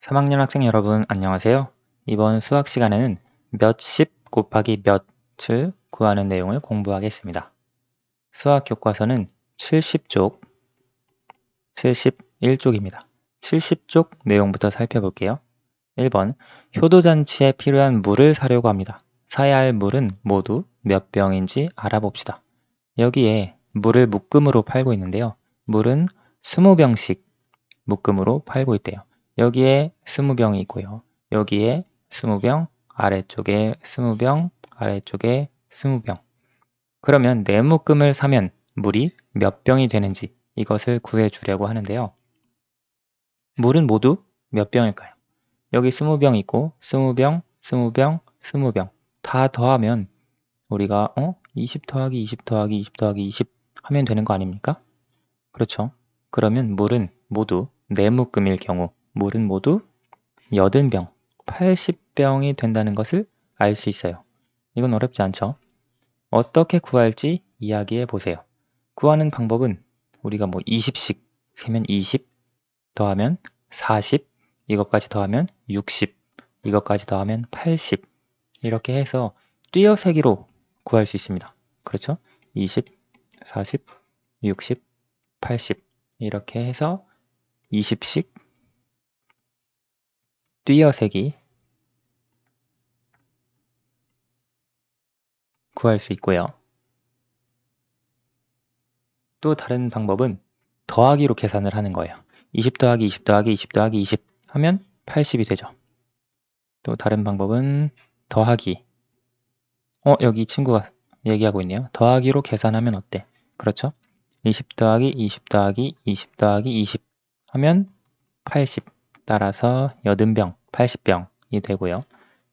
3학년 학생 여러분 안녕하세요. 이번 수학 시간에는 몇십 곱하기 몇을 구하는 내용을 공부하겠습니다. 수학 교과서는 70쪽, 71쪽입니다. 70쪽 내용부터 살펴볼게요. 1번, 효도잔치에 필요한 물을 사려고 합니다. 사야 할 물은 모두 몇 병인지 알아봅시다. 여기에 물을 묶음으로 팔고 있는데요. 물은 20병씩 묶음으로 팔고 있대요. 여기에 20병이 있고요. 여기에 20병, 아래쪽에 20병, 아래쪽에 20병. 그러면 네 묶음을 사면 물이 몇 병이 되는지 이것을 구해주려고 하는데요. 물은 모두 몇 병일까요? 여기 20병 있고 20병, 20병, 20병 다 더하면 우리가 20 더하기 20 더하기 20 더하기 20 하면 되는 거 아닙니까? 그렇죠. 그러면 물은 모두 네 묶음일 경우 물은 모두 80병, 80병이 된다는 것을 알 수 있어요. 이건 어렵지 않죠? 어떻게 구할지 이야기해 보세요. 구하는 방법은 우리가 20씩 세면 20 더하면 40, 이것까지 더하면 60, 이것까지 더하면 80 이렇게 해서 띄어세기로 구할 수 있습니다. 그렇죠? 20, 40, 60, 80 이렇게 해서 20씩 띄어세기 구할 수 있고요. 또 다른 방법은 더하기로 계산을 하는 거예요. 20 더하기 20 더하기 20 더하기 20 하면 80이 되죠. 또 다른 방법은 더하기. 여기 친구가 얘기하고 있네요. 더하기로 계산하면 어때? 그렇죠? 20 더하기 20 더하기 20 더하기 20 하면 80. 따라서 80병, 80병이 되고요.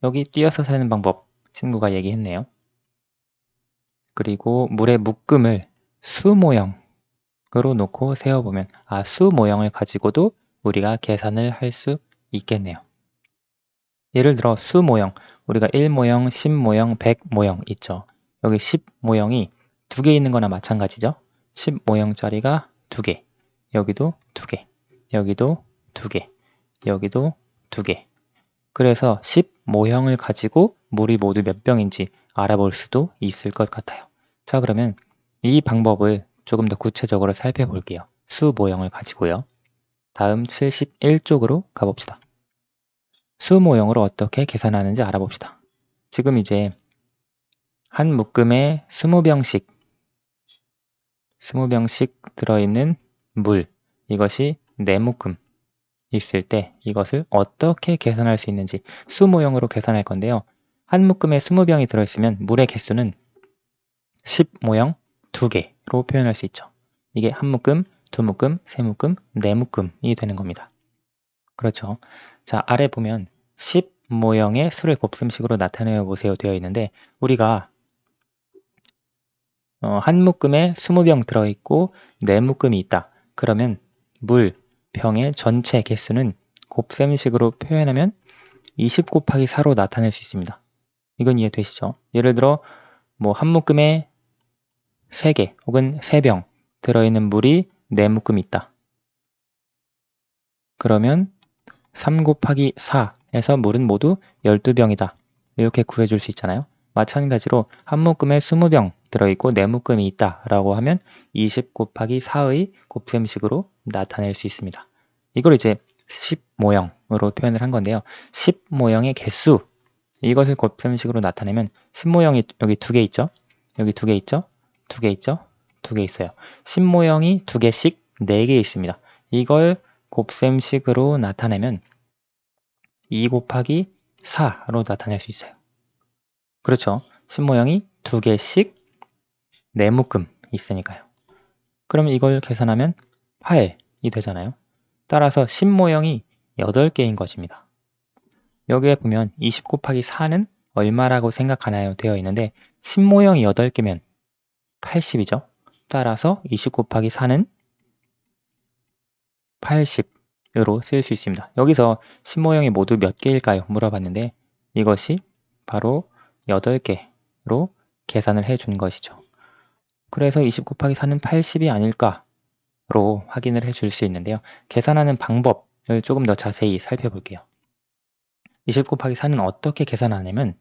여기 띄어서 세는 방법 친구가 얘기했네요. 그리고 물의 묶음을 수 모형으로 놓고 세어보면 수 모형을 가지고도 우리가 계산을 할 수 있겠네요. 예를 들어 수 모형, 우리가 1모형, 10모형, 100모형 있죠. 여기 10모형이 2개 있는 거나 마찬가지죠. 10모형짜리가 2개, 여기도 2개, 여기도 2개, 여기도 2개. 그래서 10모형을 가지고 물이 모두 몇 병인지 알아볼 수도 있을 것 같아요. 자, 그러면 이 방법을 조금 더 구체적으로 살펴볼게요. 수 모형을 가지고요. 다음 71쪽으로 가봅시다. 수 모형으로 어떻게 계산하는지 알아봅시다. 지금 이제 한 묶음에 20병씩 들어있는 물, 이것이 4묶음 있을 때 이것을 어떻게 계산할 수 있는지 수 모형으로 계산할 건데요. 한 묶음에 20병이 들어있으면 물의 개수는 10모형 2개로 표현할 수 있죠. 이게 한 묶음, 두 묶음, 세 묶음, 네 묶음이 되는 겁니다. 그렇죠. 자, 아래 보면 10모형의 수를 곱셈식으로 나타내어 보세요 되어 있는데 우리가 한 묶음에 20병 들어있고 네 묶음이 있다. 그러면 물, 병의 전체 개수는 곱셈식으로 표현하면 20 곱하기 4로 나타낼 수 있습니다. 이건 이해되시죠? 예를 들어 한 묶음에 3개 혹은 3병 들어있는 물이 4묶음 있다. 그러면 3 곱하기 4에서 물은 모두 12병이다. 이렇게 구해줄 수 있잖아요. 마찬가지로 한 묶음에 20병 들어있고 4묶음이 있다 라고 하면 20 곱하기 4의 곱셈식으로 나타낼 수 있습니다. 이걸 이제 10모형으로 표현을 한 건데요. 10모형의 개수, 이것을 곱셈식으로 나타내면 10모형이 여기 2개 있죠? 여기 2개 있죠? 2개 있죠? 2개 있어요. 10모형이 2개씩 4개 있습니다. 이걸 곱셈식으로 나타내면 2 곱하기 4로 나타낼 수 있어요. 그렇죠. 10모형이 2개씩 4묶음 있으니까요. 그러면 이걸 계산하면 8이 되잖아요. 따라서 10모형이 8개인 것입니다. 여기에 보면 20 곱하기 4는 얼마라고 생각하나요? 되어 있는데 10모형이 8개면 80이죠. 따라서 20 곱하기 4는 80으로 쓸 수 있습니다. 여기서 10모형이 모두 몇 개일까요? 물어봤는데 이것이 바로 8개로 계산을 해준 것이죠. 그래서 20 곱하기 4는 80이 아닐까로 확인을 해줄 수 있는데요. 계산하는 방법, 조금 더 자세히 살펴볼게요. 20 곱하기 4는 어떻게 계산하냐면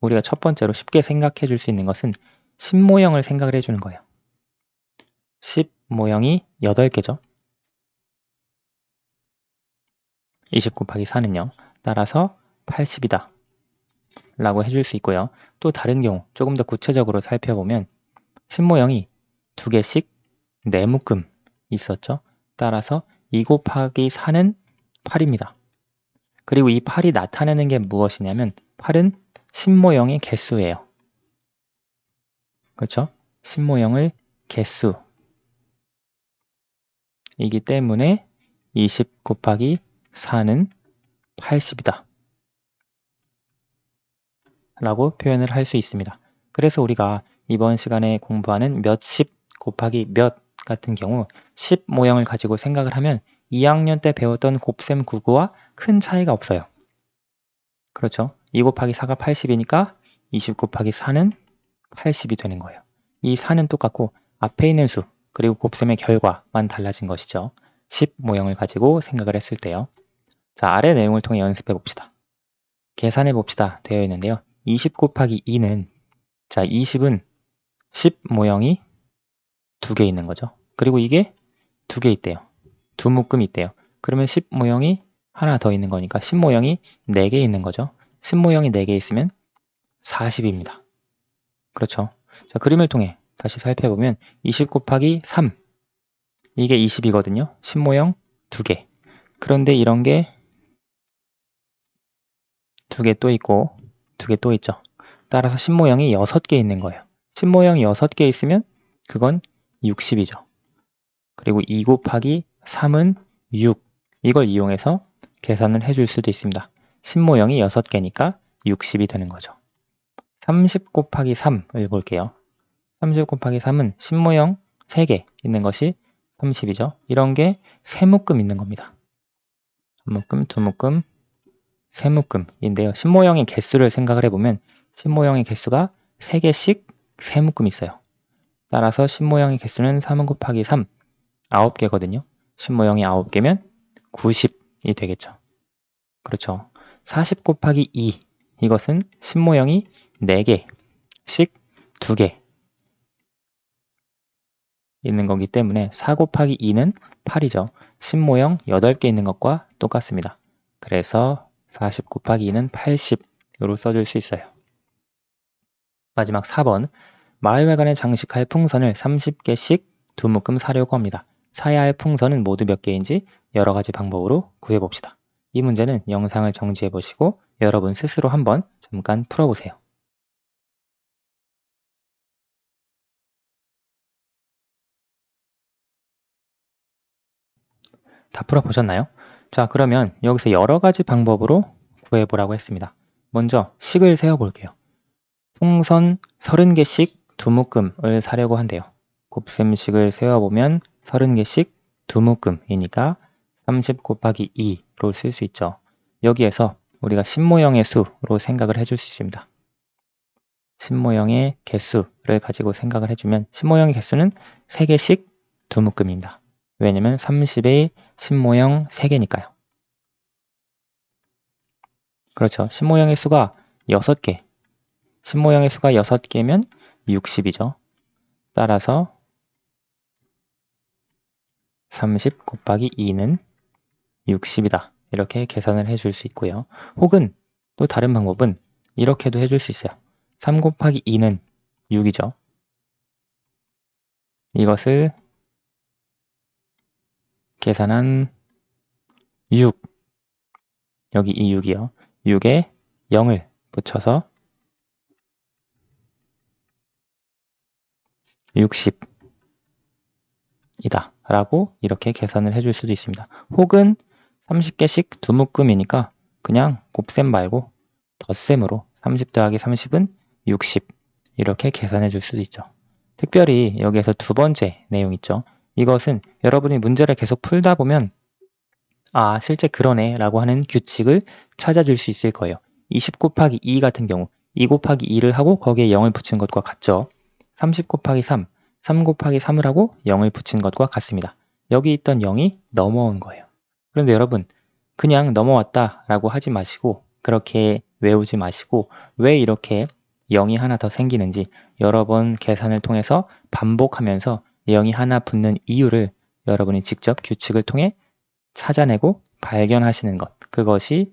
우리가 첫 번째로 쉽게 생각해 줄 수 있는 것은 10모형을 생각을 해주는 거예요. 10모형이 8개죠. 20 곱하기 4는요. 따라서 80이다 라고 해줄 수 있고요. 또 다른 경우 조금 더 구체적으로 살펴보면 10모형이 2개씩 4묶음 있었죠. 따라서 2 곱하기 4는 8입니다. 그리고 이 8이 나타내는 게 무엇이냐면 8은 10모형의 개수예요. 그렇죠? 10모형의 개수 이기 때문에 20 곱하기 4는 80이다 라고 표현을 할 수 있습니다. 그래서 우리가 이번 시간에 공부하는 몇십 곱하기 몇 같은 경우 10모형을 가지고 생각을 하면 2학년 때 배웠던 곱셈 구구와 큰 차이가 없어요. 그렇죠? 2 곱하기 4가 80이니까 20 곱하기 4는 80이 되는 거예요. 이 4는 똑같고 앞에 있는 수 그리고 곱셈의 결과만 달라진 것이죠. 10모형을 가지고 생각을 했을 때요. 자, 아래 내용을 통해 연습해 봅시다. 계산해 봅시다 되어 있는데요. 20 곱하기 2는 자 20은 10모형이 2개 있는 거죠. 그리고 이게 2개 있대요. 2묶음이 있대요. 그러면 10모형이 하나 더 있는 거니까 10모형이 4개 있는 거죠. 10모형이 4개 있으면 40입니다. 그렇죠. 자, 그림을 통해 다시 살펴보면 20 곱하기 3 이게 20이거든요. 10모형 2개. 그런데 이런 게 2개 또 있고 2개 또 있죠. 따라서 10모형이 6개 있는 거예요. 10모형이 6개 있으면 그건 60이죠. 그리고 2 곱하기 3은 6. 이걸 이용해서 계산을 해줄 수도 있습니다. 10모형이 6개니까 60이 되는 거죠. 30 곱하기 3을 볼게요. 30 곱하기 3은 10모형 3개 있는 것이 30이죠. 이런 게 3묶음 있는 겁니다. 1묶음, 2묶음, 3묶음인데요. 10모형의 개수를 생각을 해보면 10모형의 개수가 3개씩 3묶음 있어요. 따라서 10모형의 개수는 3 곱하기 3, 9개거든요. 10모형이 9개면 90이 되겠죠. 그렇죠. 40 곱하기 2, 이것은 10모형이 4개씩 2개 있는 거기 때문에 4 곱하기 2는 8이죠. 10모형 8개 있는 것과 똑같습니다. 그래서 40 곱하기 2는 80으로 써줄 수 있어요. 마지막 4번, 마을회관에 장식할 풍선을 30개씩 2묶음 사려고 합니다. 사야 할 풍선은 모두 몇 개인지 여러 가지 방법으로 구해봅시다. 이 문제는 영상을 정지해 보시고 여러분 스스로 한번 잠깐 풀어보세요. 다 풀어보셨나요? 자, 그러면 여기서 여러 가지 방법으로 구해보라고 했습니다. 먼저 식을 세어볼게요. 풍선 30개씩 2묶음을 사려고 한대요. 곱셈식을 세어보면 30개씩 2묶음이니까 30 곱하기 2로 쓸 수 있죠. 여기에서 우리가 10모형의 수로 생각을 해줄 수 있습니다. 10모형의 개수를 가지고 생각을 해주면 10모형의 개수는 3개씩 2묶음입니다. 왜냐면 30의 10모형 3개니까요. 그렇죠. 10모형의 수가 6개. 10모형의 수가 6개면 60이죠. 따라서 30 곱하기 2는 60이다. 이렇게 계산을 해줄 수 있고요. 혹은 또 다른 방법은 이렇게도 해줄 수 있어요. 3 곱하기 2는 6이죠. 이것을 계산한 6, 여기 이 6이요. 6에 0을 붙여서 60이다 라고 이렇게 계산을 해줄 수도 있습니다. 혹은 30개씩 2묶음이니까 그냥 곱셈 말고 덧셈으로 30 더하기 30은 60 이렇게 계산해 줄 수도 있죠. 특별히 여기에서 두 번째 내용 있죠. 이것은 여러분이 문제를 계속 풀다 보면 아, 실제 그러네 라고 하는 규칙을 찾아줄 수 있을 거예요. 20 곱하기 2 같은 경우 2 곱하기 2를 하고 거기에 0을 붙인 것과 같죠. 30 곱하기 3, 3 곱하기 3을 하고 0을 붙인 것과 같습니다. 여기 있던 0이 넘어온 거예요. 그런데 여러분, 그냥 넘어왔다라고 하지 마시고 그렇게 외우지 마시고 왜 이렇게 0이 하나 더 생기는지 여러 번 계산을 통해서 반복하면서 0이 하나 붙는 이유를 여러분이 직접 규칙을 통해 찾아내고 발견하시는 것, 그것이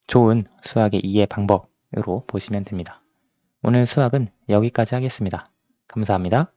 좋은 수학의 이해 방법으로 보시면 됩니다. 오늘 수학은 여기까지 하겠습니다. 감사합니다.